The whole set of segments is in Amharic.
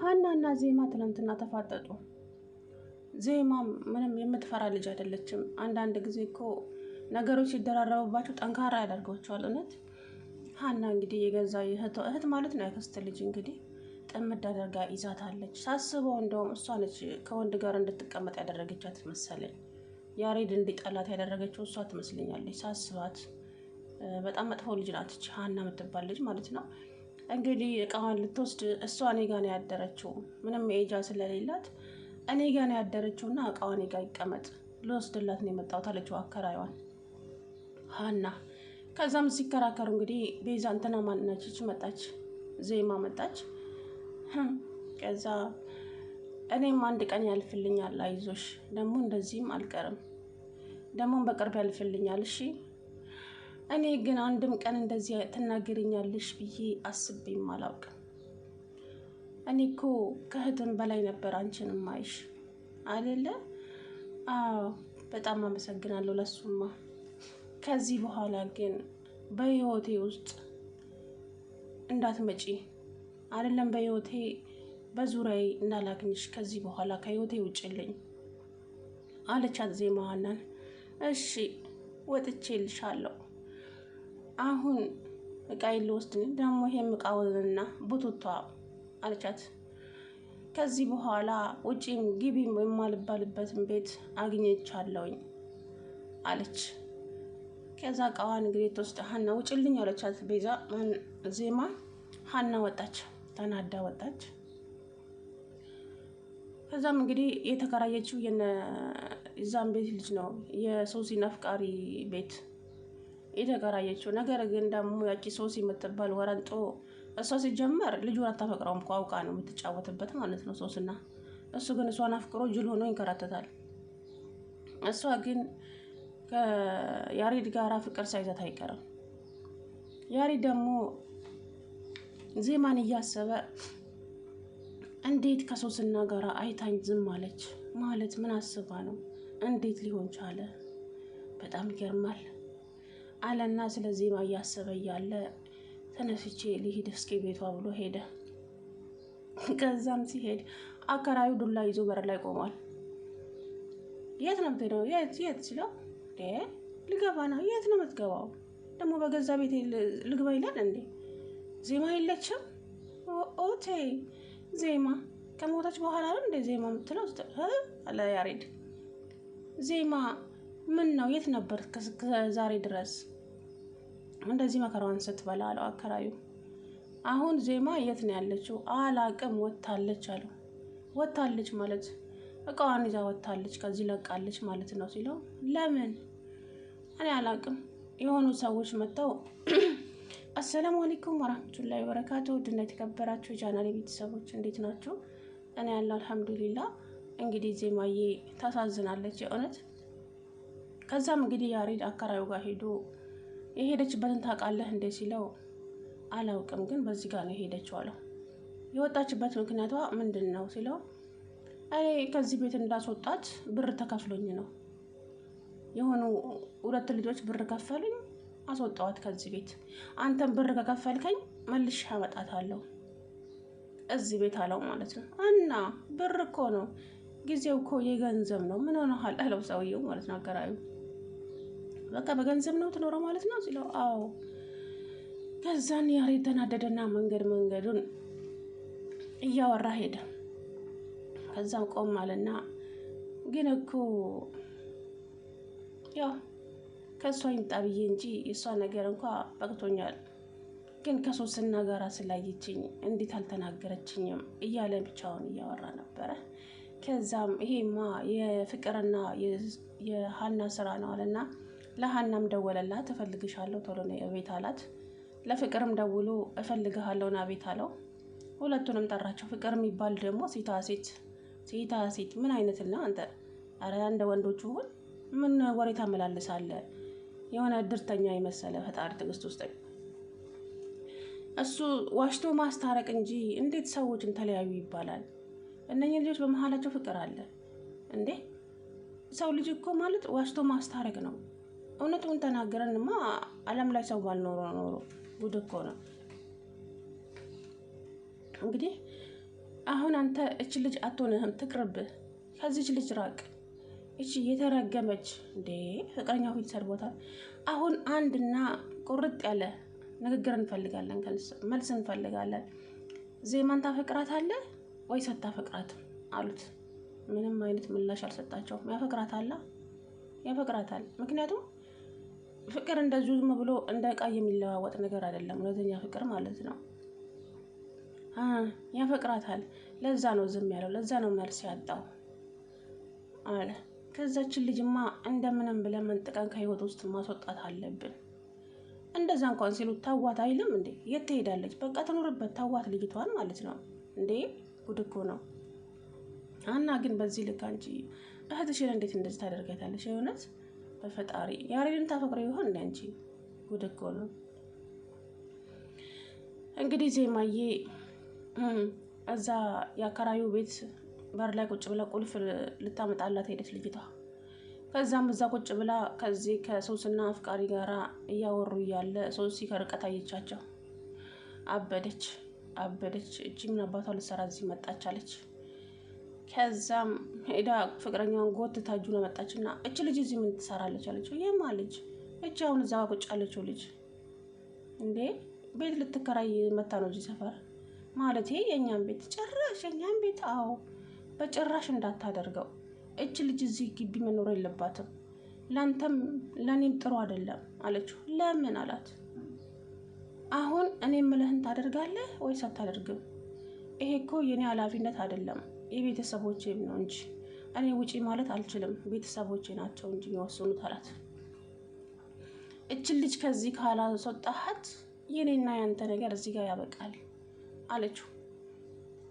ሀናና ዜማ ትናንትና ተፋጠጡ። ዜማ ምንም የምትፈራ ልጅ አይደለችም። አንዳንድ ጊዜ እኮ ነገሮች ሲደራረቡባቸው ጠንካራ ያደርጓቸዋል። እውነት ሀና እንግዲህ የገዛ እህት ማለት ነው፣ ያክስት ልጅ እንግዲህ ጥምድ አድርጋ ይዛታለች። ሳስበው እንደውም እሷ ነች ከወንድ ጋር እንድትቀመጥ ያደረገቻት መሰለኝ። ያሬድ እንዲጠላት ያደረገችው እሷ ትመስለኛለች ሳስባት። በጣም መጥፎ ልጅ ናት ሀና የምትባል ልጅ ማለት ነው። እንግዲህ እቃዋን ልትወስድ እሷ እኔ ጋ ነው ያደረችው፣ ምንም ኤጃ ስለሌላት እኔ ጋ ነው ያደረችውና እቃዋ እኔ ጋ ይቀመጥ ልወስድላት ነው የመጣሁት አለችው አከራይዋን ሀና። ከዛም ሲከራከሩ እንግዲህ ቤዛ እንትና ማንናችች መጣች፣ ዜማ መጣች። ከዛ እኔም አንድ ቀን ያልፍልኛል፣ አይዞሽ፣ ደግሞ እንደዚህም አልቀርም፣ ደግሞም በቅርብ ያልፍልኛል። እሺ እኔ ግን አንድም ቀን እንደዚህ ትናገሪኛለሽ ብዬ አስቤም አላውቅም። እኔ እኮ ከእህትም በላይ ነበር አንቺን ማይሽ አይደለ? አዎ በጣም አመሰግናለሁ ለሱማ። ከዚህ በኋላ ግን በህይወቴ ውስጥ እንዳትመጪ አይደለም፣ በህይወቴ በዙሪያዬ እንዳላገኝሽ ከዚህ በኋላ ከህይወቴ ውጭልኝ አለቻት ዜማ ሀናን። እሺ ወጥቼልሻለሁ፣ አሁን እቃዬን ልወስድ ደግሞ ይሄም እቃውንና ቡቱቷ አለቻት። ከዚህ በኋላ ውጪም ግቢም የማልባልበትን ቤት አግኝቻለሁኝ አለች። ከዛ እቃዋን እንግዲህ ተወስደ ሀና ውጭልኝ አለቻት ቤዛ ዜማ። ሀና ወጣች፣ ተናዳ ወጣች። ከዛም እንግዲህ የተከራየችው የዛም ቤት ልጅ ነው፣ የሶሲን አፍቃሪ ቤት የተከራየችው። ነገር ግን ደግሞ ያቺ ሶሲ የምትባል ወረንጦ እሷ ሲጀመር ልጁን አታፈቅረውም እኮ አውቃ ነው የምትጫወትበት ማለት ነው ሶስና። እሱ ግን እሷን አፍቅሮ ጅል ሆኖ ይንከራተታል። እሷ ግን ከያሬድ ጋራ ፍቅር ሳይዛት አይቀርም። ያሬድ ደግሞ ዜማን እያሰበ እንዴት ከሶስና ጋራ አይታኝ ዝም አለች ማለት ምን አስባ ነው? እንዴት ሊሆን ቻለ? በጣም ይገርማል አለና ስለ ዜማ እያሰበ እያለ ተነስቼ ሊሄድ እስኪ ቤቷ ብሎ ሄደ። ከዛም ሲሄድ አከራዩ ዱላ ይዞ በር ላይ ቆሟል። የት ነው የምትሄደው? የት ሲለው ልገባ ነው። የት ነው የምትገባው? ደግሞ በገዛ ቤት ልግባ ይላል እንዴ? ዜማ የለችም? ኦቴ ዜማ ከሞታች በኋላ ነው እንደ ዜማ የምትለው አለ ያሬድ። ዜማ ምን ነው የት ነበር ከዛሬ ድረስ እንደዚህ መከራዋን ስትበላ አለው አከራዩ። አሁን ዜማ የት ነው ያለችው? አላቅም፣ ወታለች አለው። ወታለች ማለት እቃዋን ይዛ ወታለች፣ ከዚህ ለቃለች ማለት ነው ሲለው፣ ለምን እኔ አላቅም። የሆኑ ሰዎች መጥተው አሰላሙ አለይኩም ወራህመቱላሂ ወበረካቱ። ውድና የተከበራችሁ የቻናሌ ቤተሰቦች እንዴት ናችሁ? እኔ ያለው አልሐምዱሊላህ። እንግዲህ ዜማዬ ታሳዝናለች የእውነት። ከዛም እንግዲህ ያሬድ አከራዩ ጋር ሄዶ የሄደችበትን ታውቃለህ እንዴ ሲለው፣ አላውቅም ግን በዚህ ጋር ነው የሄደችው አለው። የወጣችበት ምክንያቷ ምንድን ነው ሲለው፣ እኔ ከዚህ ቤት እንዳስወጣት ብር ተከፍሎኝ ነው። የሆኑ 2 ልጆች ብር ከፈሉኝ፣ አስወጣዋት ከዚህ ቤት። አንተም ብር ከከፈልከኝ መልሼ አመጣታለሁ እዚህ ቤት አለው ማለት ነው። እና ብር እኮ ነው፣ ጊዜው እኮ የገንዘብ ነው። ምን ሆነሃል አለው ሰውየው ማለት ነው አከራዩ። በቃ በገንዘብ ነው ትኖረው ማለት ነው ሲለው፣ አዎ። ከዛን ያሬድ ተናደደና መንገዱን እያወራ ሄደ። ከዛም ቆም አለና ግን እኮ ያው ከእሷ ይምጣ ብዬ እንጂ የእሷ ነገር እንኳ በቅቶኛል፣ ግን ከሶስና ጋራ ስላየችኝ እንዴት አልተናገረችኝም እያለ ብቻውን እያወራ ነበረ። ከዛም ይሄማ የፍቅርና የሀና ስራ ነው አለና ለሀናም ደወለላት። እፈልግሻለሁ ቶሎ ነው ቤት አላት። ለፍቅርም ደውሎ እፈልግሃለሁ ና ቤት አለው። ሁለቱንም ጠራቸው። ፍቅር የሚባል ደግሞ ሴታ ሴት ምን አይነት ነው አንተ? አረ እንደ ወንዶቹ ሁን፣ ምን ወሬ ታመላልሳለህ? የሆነ እድርተኛ የመሰለ ፈጣሪ ትዕግስት ውስጥ እሱ ዋሽቶ ማስታረቅ እንጂ እንዴት ሰዎችን ተለያዩ ይባላል? እነኚህ ልጆች በመሀላቸው ፍቅር አለ እንዴ? ሰው ልጅ እኮ ማለት ዋሽቶ ማስታረቅ ነው። እውነቱን ተናገረንማ ዓለም ላይ ሰው ባልኖሮ ኖሮ ጉድ እኮ ነው። እንግዲህ አሁን አንተ እች ልጅ አትሆንህም፣ ትቅርብህ፣ ከዚች ልጅ ራቅ። እቺ የተረገመች እንዴ ፍቅረኛው ፊት ሰድቦታል። አሁን አንድና ቁርጥ ያለ ንግግር እንፈልጋለን፣ መልስ እንፈልጋለን። ዜማን ታፈቅራታለህ ወይስ አታፈቅራትም አሉት። ምንም አይነት ምላሽ አልሰጣቸውም። ያፈቅራታል። ምክንያቱም ፍቅር እንደዚሁ ዝም ብሎ እንደ ዕቃ የሚለዋወጥ ነገር አይደለም። እውነተኛ ፍቅር ማለት ነው። ያፈቅራታል። ለዛ ነው ዝም ያለው፣ ለዛ ነው መልስ ያጣው አለ። ከዛችን ልጅማ እንደምንም ብለን መንጥቀን ከህይወት ውስጥ ማስወጣት አለብን። እንደዛ እንኳን ሲሉት ታዋት አይልም እንዴ? የት ትሄዳለች? በቃ ትኖርበት፣ ታዋት ልጅቷን ማለት ነው እንዴ። ጉድ እኮ ነው። ሀና ግን በዚህ ልክ አንቺ እህትሽን እንዴት እንደዚህ ታደርጋታለሽ? የእውነት በፈጣሪ ያሬድን ታፈቅረው ይሆን እንዴ አንቺ? ጉድ እኮ ነው። እንግዲህ ዜማዬ እዛ የአከራዩ ቤት በር ላይ ቁጭ ብላ ቁልፍ ልታመጣላት ሄደች ልጅቷ። ከዛም እዛ ቁጭ ብላ ከዚህ ከሶስና አፍቃሪ ጋራ እያወሩ እያለ ሶሲ ከርቀት አየቻቸው። አበደች። እጅ ምን አባቷ ልትሰራ እዚህ መጣች አለች። ከዛም ሄዳ ፍቅረኛዋን ጎትታ እጁን መጣችና እች ልጅ እዚህ ምን ትሰራለች አለችው። ይህማ ልጅ እጅ አሁን እዛ ቁጭ አለችው። ልጅ እንዴ ቤት ልትከራይ መታ ነው እዚህ ሰፈር ማለት የእኛም ቤት? ጭራሽ የእኛም ቤት? አዎ በጭራሽ እንዳታደርገው። እች ልጅ እዚህ ግቢ መኖር የለባትም፣ ለአንተም ለእኔም ጥሩ አይደለም አለችው። ለምን አላት። አሁን እኔ የምልህን ታደርጋለህ ወይስ አታደርግም? ይሄ እኮ የኔ ኃላፊነት አይደለም የቤተሰቦቼም ነው እንጂ እኔ ውጪ ማለት አልችልም፣ ቤተሰቦቼ ናቸው እንጂ የሚወስኑት አላት። እችን ልጅ ከዚህ ካላስወጣሃት የኔና ያንተ ነገር እዚህ ጋር ያበቃል አለችው።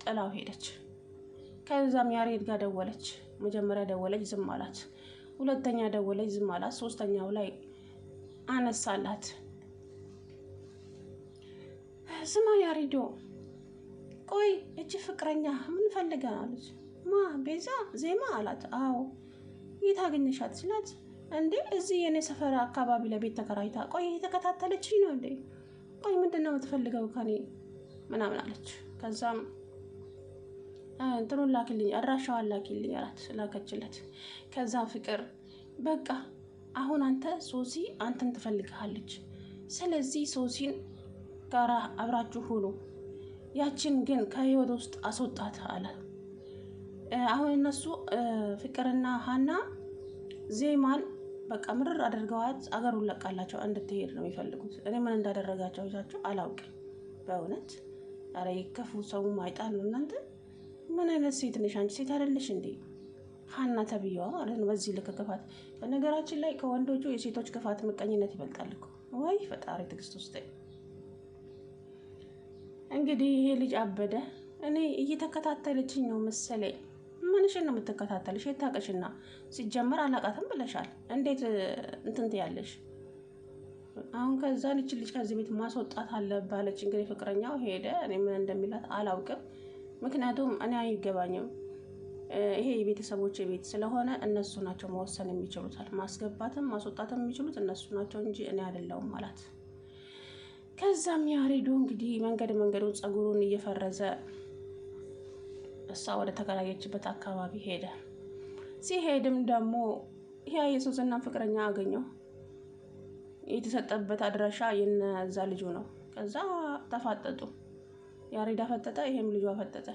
ጥላው ሄደች። ከዛም ያሬድ ጋር ደወለች። መጀመሪያ ደወለች፣ ዝም አላት። ሁለተኛ ደወለች፣ ዝም አላት። ሶስተኛው ላይ አነሳላት። ስማ ያሬዶ፣ ቆይ እቺ ፍቅረኛ ምን ፈልጋ አለች። ማ ቤዛ? ዜማ አላት። አዎ የት አገኘሻት ስላት፣ እንዴ እዚህ የኔ ሰፈር አካባቢ ለቤት ተከራይታ፣ ቆይ የተከታተለችኝ ነው እንዴ? ቆይ ምንድነው የምትፈልገው ከኔ ምናምን አለች። ከዛም እንትኑን ላክልኝ፣ አድራሻዋን ላኪልኝ አላት። ላከችለት። ከዛ ፍቅር በቃ አሁን አንተ ሶሲ አንተን ትፈልግሃለች፣ ስለዚህ ሶሲን ጋራ አብራችሁ ሁኑ፣ ያችን ግን ከህይወት ውስጥ አስወጣት አለ። አሁን እነሱ ፍቅርና ሀና ዜማን በቃ ምርር አድርገዋት አገሩን ለቃላቸው እንድትሄድ ነው የሚፈልጉት። እኔ ምን እንዳደረጋቸው ይዛችሁ አላውቅም በእውነት። ኧረ የከፉ ሰው አይጣል ነው እናንተ። ምን አይነት ሴት ነሽ አንቺ? ሴት አይደለሽ እንዴ ሀና ተብዬዋ ማለት ነው። በዚህ ልክ ክፋት። በነገራችን ላይ ከወንዶቹ የሴቶች ክፋት ምቀኝነት ይበልጣል እኮ። ወይ ፈጣሪ ትዕግስት ውስጥ። እንግዲህ ይሄ ልጅ አበደ። እኔ እየተከታተለችኝ ነው መሰለኝ። ምንሽን ነው የምትከታተልሽ? የታቀሽና ሲጀመር አላቃትም ብለሻል። እንዴት እንትን ትያለሽ? አሁን ከዛ ልጅ ከዚህ ቤት ማስወጣት አለባለች። እንግዲህ ፍቅረኛው ሄደ። እኔ ምን እንደሚላት አላውቅም። ምክንያቱም እኔ አይገባኝም። ይሄ የቤተሰቦች ቤት ስለሆነ እነሱ ናቸው መወሰን የሚችሉታል። ማስገባትም ማስወጣትም የሚችሉት እነሱ ናቸው እንጂ እኔ አይደለሁም ማለት። ከዛም ያሬዶ እንግዲህ መንገዱን ጸጉሩን እየፈረዘ እሷ ወደ ተከራየችበት አካባቢ ሄደ። ሲሄድም ደግሞ ያ የሱስና ፍቅረኛ አገኘው። የተሰጠበት አድራሻ የነዛ ልጁ ነው። ከዛ ተፋጠጡ። ያሬድ አፈጠጠ፣ ይሄም ልጁ አፈጠጠ።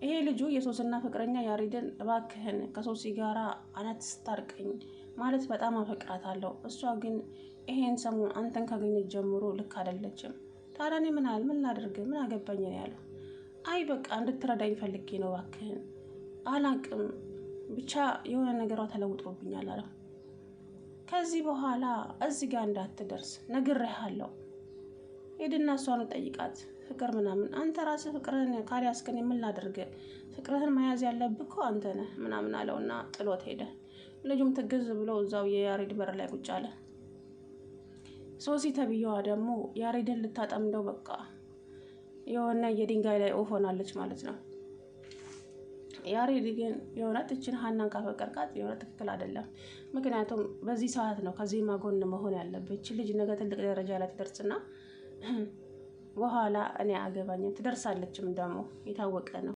ይሄ ልጁ የሶስና ፍቅረኛ ያሬድን እባክህን ከሶሲ ጋራ አናት ስታርቀኝ ማለት በጣም አፈቅራታለሁ፣ እሷ ግን ይሄን ሰሞን አንተን ካገኘች ጀምሮ ልክ አይደለችም። ታዲያ እኔ ምን ላድርግ? ምን አገባኝ ነው ያለው። አይ በቃ እንድትረዳኝ ፈልጌ ነው እባክህን፣ አላቅም ብቻ የሆነ ነገሯ ተለውጦብኛል አለው። ከዚህ በኋላ እዚህ ጋር እንዳትደርስ ነግሬሃለሁ፣ ሄድና እሷን ጠይቃት ፍቅር ምናምን። አንተ ራስህ ፍቅርህን ካልያዝክን የምን ላድርግ? ፍቅርህን መያዝ ያለብህ እኮ አንተ ነህ ምናምን አለውና ጥሎት ሄደ። ልጁም ትግዝ ብሎ እዛው የያሬድ በር ላይ ቁጭ አለ። ሶሲ ተብዬዋ ደግሞ ያሬድን ልታጠምደው በቃ የሆነ የድንጋይ ላይ ኦፍ ሆናለች ማለት ነው። ያሬድ ግን የእውነት እችን ሀናን ካፈቀርካት የሆነ ትክክል አይደለም። ምክንያቱም በዚህ ሰዓት ነው ከዜማ ጎን መሆን ያለብህ። እች ልጅ ነገ ትልቅ ደረጃ ላይ ትደርስና በኋላ እኔ አገባኝም ትደርሳለችም ደግሞ የታወቀ ነው።